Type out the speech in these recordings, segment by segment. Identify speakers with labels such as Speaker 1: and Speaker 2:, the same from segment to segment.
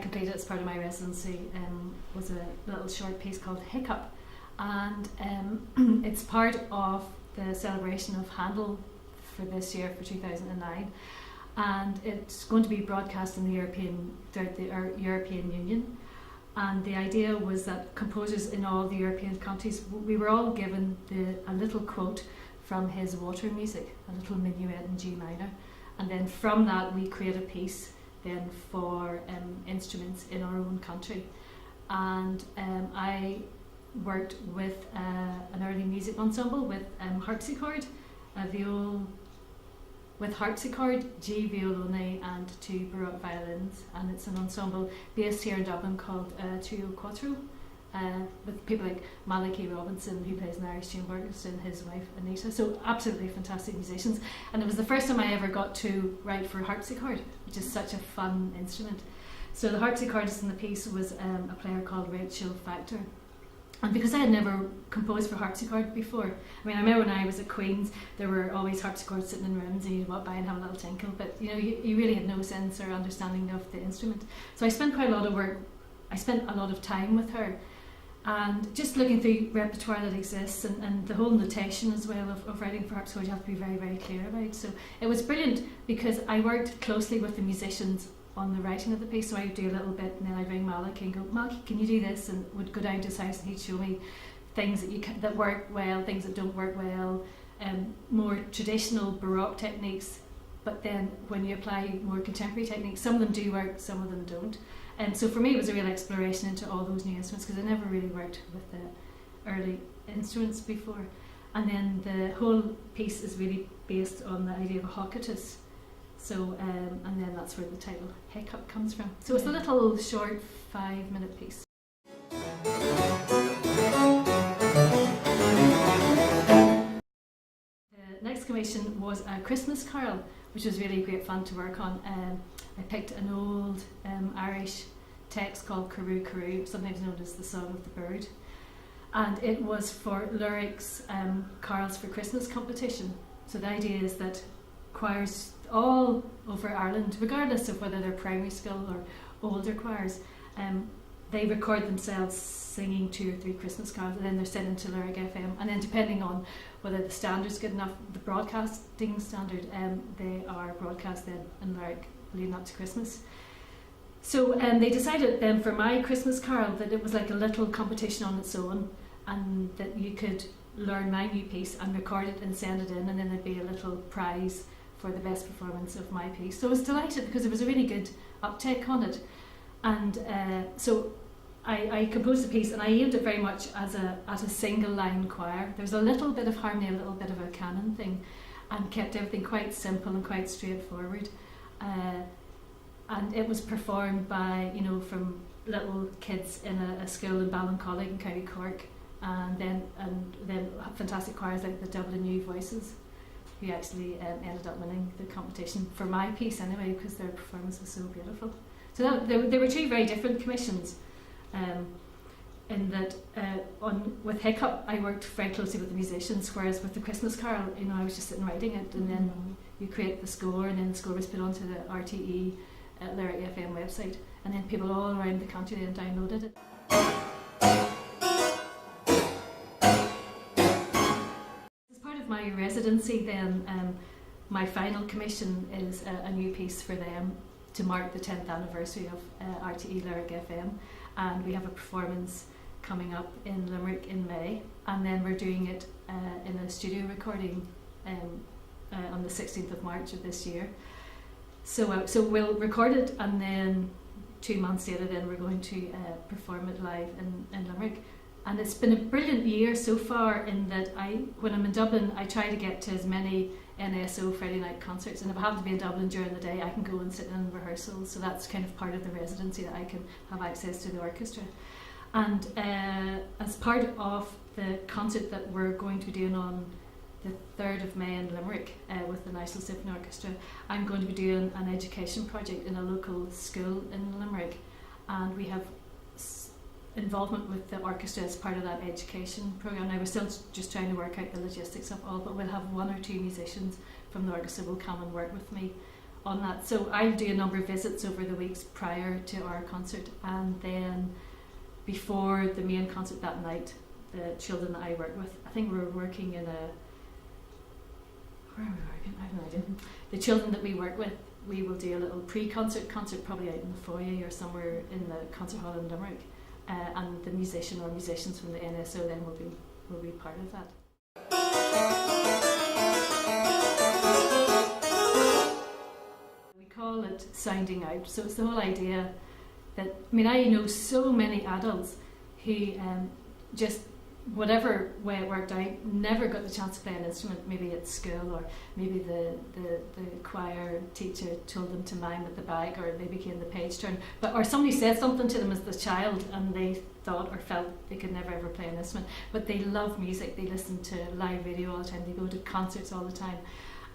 Speaker 1: completed as part of my residency was a little short piece called Hiccup, and it's part of the celebration of Handel for this year, for 2009, and it's going to be broadcast in throughout the European Union. And the idea was that composers in all the European countries, we were all given a little quote from his water music, a little minuet in G minor, and then from that we create a piece then for instruments in our own country. And I worked with an early music ensemble with harpsichord, a viol with harpsichord, G violone and 2 baroque violins, and it's an ensemble based here in Dublin called Trio Quattro, with people like Malachi Robinson, who plays in the Irish Chamber Orchestra, and his wife Anita. So absolutely fantastic musicians, and it was the first time I ever got to write for harpsichord, which is such a fun instrument. So the harpsichordist in the piece was a player called Rachel Factor. And because I had never composed for harpsichord before, I mean, I remember when I was at Queen's, there were always harpsichords sitting in rooms and you'd walk by and have a little tinkle, but you really had no sense or understanding of the instrument. So I spent quite a lot of time with her, and just looking through repertoire that exists and the whole notation as well of writing for harpsichord, you have to be very, very clear about. So it was brilliant because I worked closely with the musicians on the writing of the piece, so I would do a little bit and then I'd ring Malak and go, Malak, can you do this? And would go down to his house and he'd show me things that work well, things that don't work well, more traditional Baroque techniques, but then when you apply more contemporary techniques, some of them do work, some of them don't. And so for me it was a real exploration into all those new instruments, because I never really worked with the early instruments before. And then the whole piece is really based on the idea of a hocatus. So, and then that's where the title Hiccup comes from. So it's a little short 5-minute piece. The next commission was a Christmas carol, which was really great fun to work on. I picked an old Irish text called Carew Carew, sometimes known as the Song of the Bird. And it was for Lyric's Carols for Christmas competition. So the idea is that choirs all over Ireland, regardless of whether they're primary school or older choirs, they record themselves singing 2 or 3 Christmas carols, and then they're sent into Lyric FM, and then depending on whether the standard's good enough, the broadcasting standard, they are broadcast then in Lyric leading up to Christmas. So they decided then for my Christmas carol that it was like a little competition on its own, and that you could learn my new piece and record it and send it in, and then there'd be a little prize for the best performance of my piece. So I was delighted because there was a really good uptake on it. And so I composed the piece and I aimed it very much at a single line choir. There's a little bit of harmony, a little bit of a canon thing, and kept everything quite simple and quite straightforward. And it was performed by, from little kids in a school in Ballincollig in County Cork, and then fantastic choirs like the Dublin New Voices, who actually ended up winning the competition for my piece anyway, because their performance was so beautiful. So there were 2 very different commissions, in that with Hiccup I worked very closely with the musicians, whereas with the Christmas Carol, I was just sitting writing it, and then you create the score, and then the score was put onto the RTÉ Lyric FM website, and then people all around the country then downloaded it. My residency then, my final commission is a new piece for them to mark the 10th anniversary of RTÉ Lyric FM, and we have a performance coming up in Limerick in May, and then we're doing it in a studio recording on the 16th of March of this year. So we'll record it, and then 2 months later then we're going to perform it live in Limerick. And it's been a brilliant year so far, in that when I'm in Dublin, I try to get to as many NSO Friday night concerts, and if I happen to be in Dublin during the day, I can go and sit in rehearsals, so that's kind of part of the residency, that I can have access to the orchestra. And as part of the concert that we're going to be doing on the 3rd of May in Limerick with the National Symphony Orchestra, I'm going to be doing an education project in a local school in Limerick, and we have involvement with the orchestra as part of that education programme. Now we're still just trying to work out the logistics of all, but we'll have 1 or 2 musicians from the orchestra will come and work with me on that. So I'll do a number of visits over the weeks prior to our concert, and then before the main concert that night, the children that I work with, I think we're working in a, where are we working? I have no idea. The children that we work with, we will do a little pre-concert concert probably out in the foyer or somewhere in the concert hall in Limerick, and the musician or musicians from the NSO then will be part of that. We call it sounding out. So it's the whole idea that, I mean, I know so many adults who just, whatever way it worked out, never got the chance to play an instrument, maybe at school, or maybe the choir teacher told them to mime at the back, or they became the page turner, or somebody said something to them as a child and they thought or felt they could never ever play an instrument, but they love music, they listen to live radio all the time, they go to concerts all the time,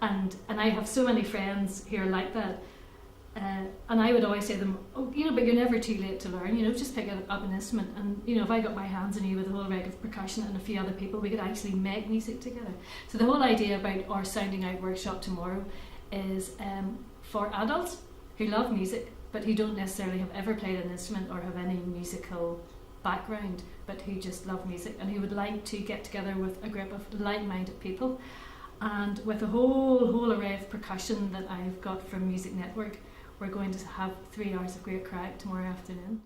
Speaker 1: and I have so many friends who are like that. And I would always say to them, oh, you know, but you're never too late to learn, you know, just pick up an instrument, and, you know, if I got my hands on you with a whole rag of percussion and a few other people, we could actually make music together. So the whole idea about our Sounding Out workshop tomorrow is for adults who love music but who don't necessarily have ever played an instrument or have any musical background, but who just love music and who would like to get together with a group of like-minded people. And with a whole array of percussion that I've got from Music Network, we're going to have 3 hours of great crack tomorrow afternoon.